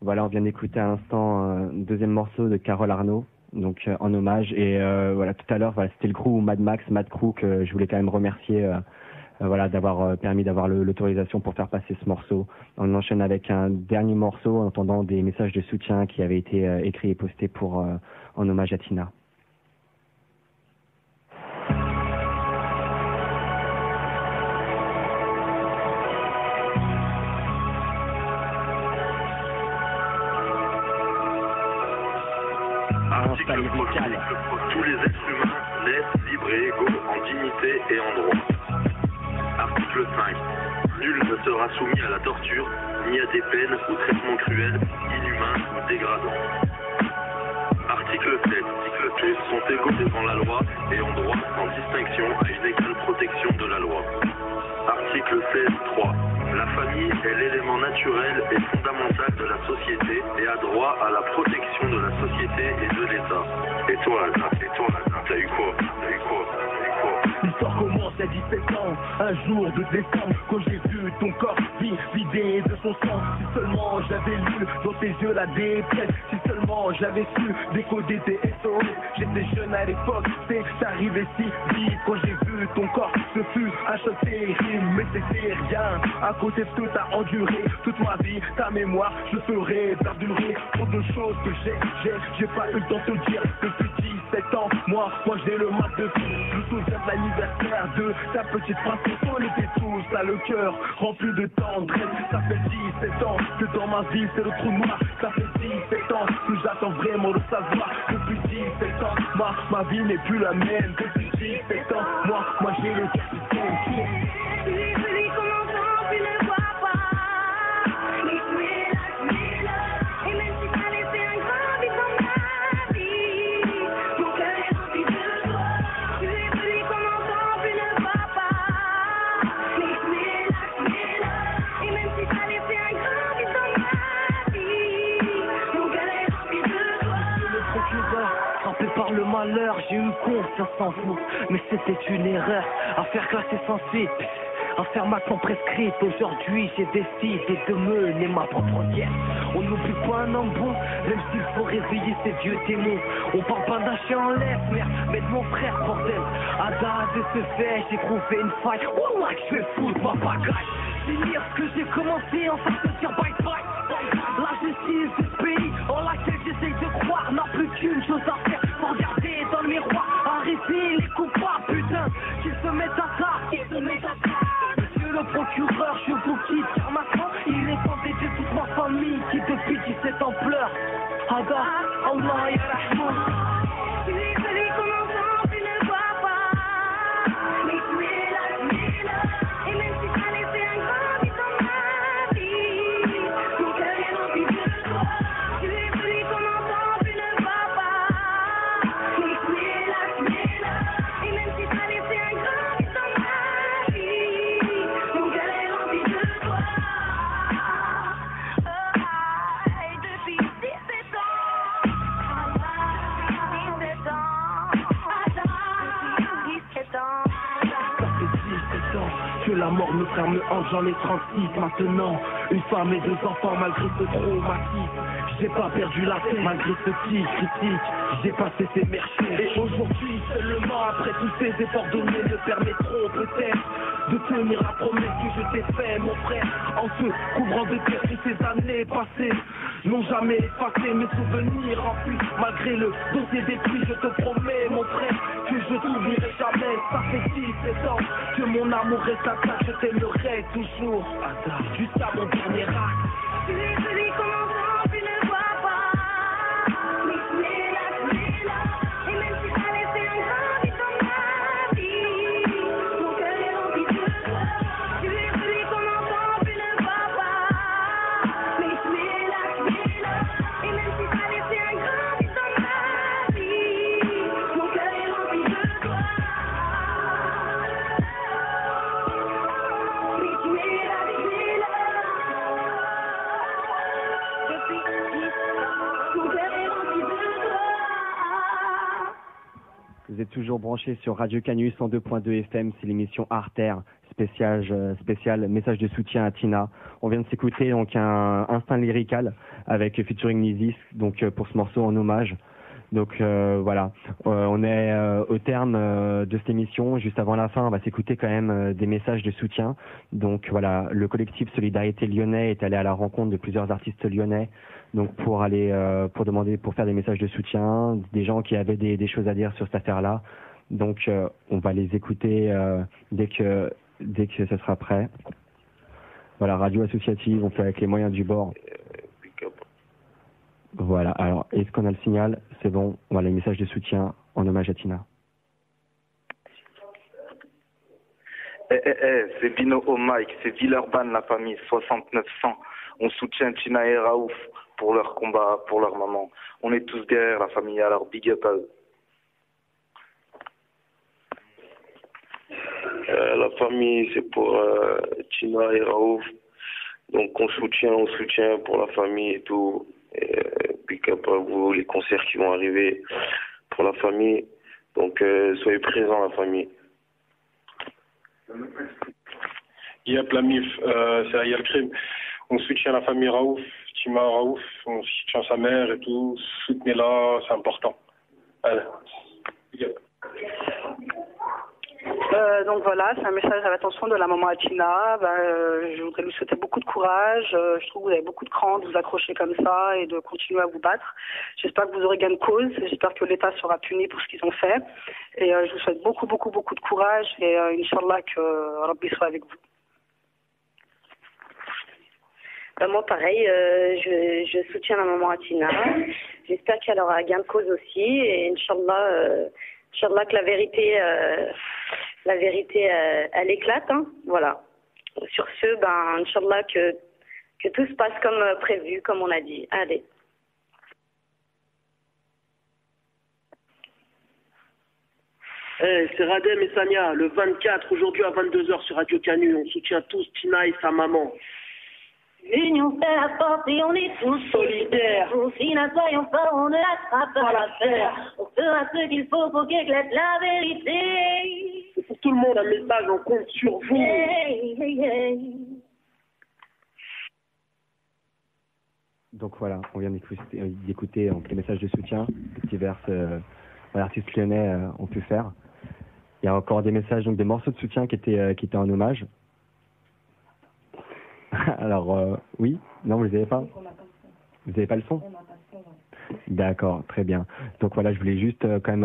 Voilà, on vient d'écouter à l'instant un deuxième morceau de Carole Arnaud, donc en hommage. Et voilà, tout à l'heure, voilà, c'était le crew Mad Max, Mad Crew, que je voulais quand même remercier voilà, d'avoir permis d'avoir l'autorisation pour faire passer ce morceau. On enchaîne avec un dernier morceau en entendant des messages de soutien qui avaient été écrits et postés pour en hommage à Tina. Article 1er. Tous les êtres humains naissent libres et égaux en dignité et en droit. Article 5. Nul ne sera soumis à la torture, ni à des peines ou traitements cruels, inhumains ou dégradants. Article 7. Tous sont égaux devant la loi et ont droit, sans distinction, à une égale protection de la loi. Article 16.3. La famille est l'élément naturel et fondamental de la société et a droit à la protection de la société et de l'État. Et toi, t'as eu quoi? L'histoire commence à 17 ans, un jour de décembre, quand j'ai vu ton corps vidé de son sang. Si seulement j'avais lu dans tes yeux la détresse, si seulement j'avais su décoder tes SOS. J'étais jeune à l'époque, c'est arrivé si vite. Quand j'ai vu ton corps, ce fut un choc terrible, mais c'était rien à côté de ce que t'as enduré toute ma vie. Ta mémoire, je ferai perdurer trop de choses que j'ai pas eu le temps de te dire depuis 17 ans. Moi j'ai le mal de tout. Je me souviens de l'anniversaire de ta petite princesse. On était tous là, le cœur rempli de tendresse. Ça fait 17 ans que dans ma vie c'est le trou noir. Ça fait 17 ans que j'attends vraiment de savoir. Depuis 17 ans, ma vie n'est plus la même. Depuis 17 ans, moi j'ai le cœur qui tombe. Par le malheur, j'ai eu confiance en vous, mais c'était une erreur. Affaire classée sans suite, information prescrite. Aujourd'hui, j'ai décidé de mener ma propre guerre. On n'oublie pas un homme bon, même s'il faut réveiller ses vieux démons. On parle pas d'un chien en laisse, merde, mais de mon frère, bordel. Ada de ce fait, j'ai trouvé une faille. Oh là, je vais foutre ma bagaille. Finir ce que j'ai commencé, enfin se dire bye bye. La justice de ce pays, en laquelle j'essaye de croire, n'a plus qu'une chose à faire. Faut regarder dans le miroir, arrêter les coupables, putain, qu'ils se mettent à table, Monsieur le procureur, je vous quitte, car maintenant, il est temps d'aider toute ma famille qui depuis 17 ans pleure. Ada, Allah ya Rahman. Que la mort me ferme le hanche, j'en ai 36 maintenant. Une femme et 2 enfants malgré ce traumatisme. J'ai pas perdu la tête malgré ce petit critique. J'ai pas cessé de marcher. Et aujourd'hui seulement après tous ces efforts donnés me permettront peut-être de tenir la promesse que je t'ai fait mon frère. En se couvrant de terre, toutes ces années passées n'ont jamais effacé mes souvenirs remplis. Malgré le dossier détruit, je te promets mon frère que je t'oublierai jamais. Ça fait 17 ans que mon amour reste intact, je t'aimerai toujours. Jusqu'à mon dernier acte. Vous êtes toujours branchés sur Radio Canus 102.2 FM, c'est l'émission Artère, spécial message de soutien à Tina. On vient de s'écouter donc un Instinct Lyrical avec featuring Nizis, donc pour ce morceau en hommage. Donc voilà, on est au terme de cette émission. Juste avant la fin, on va s'écouter quand même des messages de soutien. Donc voilà, le collectif Solidarité Lyonnais est allé à la rencontre de plusieurs artistes lyonnais, donc pour aller pour faire des messages de soutien, des gens qui avaient des choses à dire sur cette affaire-là. Donc on va les écouter dès que ce sera prêt. Voilà, radio associative, on fait avec les moyens du bord. Voilà, alors, est-ce qu'on a le signal? C'est bon, voilà, les messages de soutien en hommage à Tina. C'est Bino au mic, c'est Villeurbanne, la famille 6900. On soutient Tina et Raouf pour leur combat, pour leur maman. On est tous derrière la famille, alors big up à eux. La famille, c'est pour Tina et Raouf. Donc on soutient pour la famille et tout. Et big up à vous, les concerts qui vont arriver pour la famille. Donc soyez présents, la famille. Yep, la MIF, c'est Ayal Crime. On soutient la famille Raouf, Tima Raouf, on soutient sa mère et tout. Soutenez-la, c'est important. Allez. Yep. Donc voilà, c'est un message à l'attention de la maman à Tina. Je voudrais lui souhaiter beaucoup de courage. Je trouve que vous avez beaucoup de cran de vous accrocher comme ça et de continuer à vous battre. J'espère que vous aurez gain de cause. J'espère que l'État sera puni pour ce qu'ils ont fait. Et je vous souhaite beaucoup de courage et Inch'Allah que Rabbi soit avec vous. Moi, pareil, je soutiens la maman à Tina. J'espère qu'elle aura gain de cause aussi. Et Inch'Allah que la vérité elle éclate, hein. Voilà. Sur ce, Inch'Allah que tout se passe comme prévu, comme on a dit. Allez. C'est Radem et Sania, le 24, aujourd'hui à 22h sur Radio Canu. On soutient tous Tina et sa maman. L'union fait la force et on est tous solidaires. Si nous soyons forts, on ne lâchera pas l'affaire. On fera ce qu'il faut pour qu'éclate la vérité. C'est pour tout le monde un message, on compte sur vous. Hey, hey, hey. Donc voilà, on vient d'écouter les messages de soutien que divers artistes lyonnais ont pu faire. Il y a encore des messages, donc des morceaux de soutien qui étaient en hommage. Alors, oui, non, vous les avez pas? Vous n'avez pas le son? D'accord, très bien. Donc voilà, je voulais juste quand même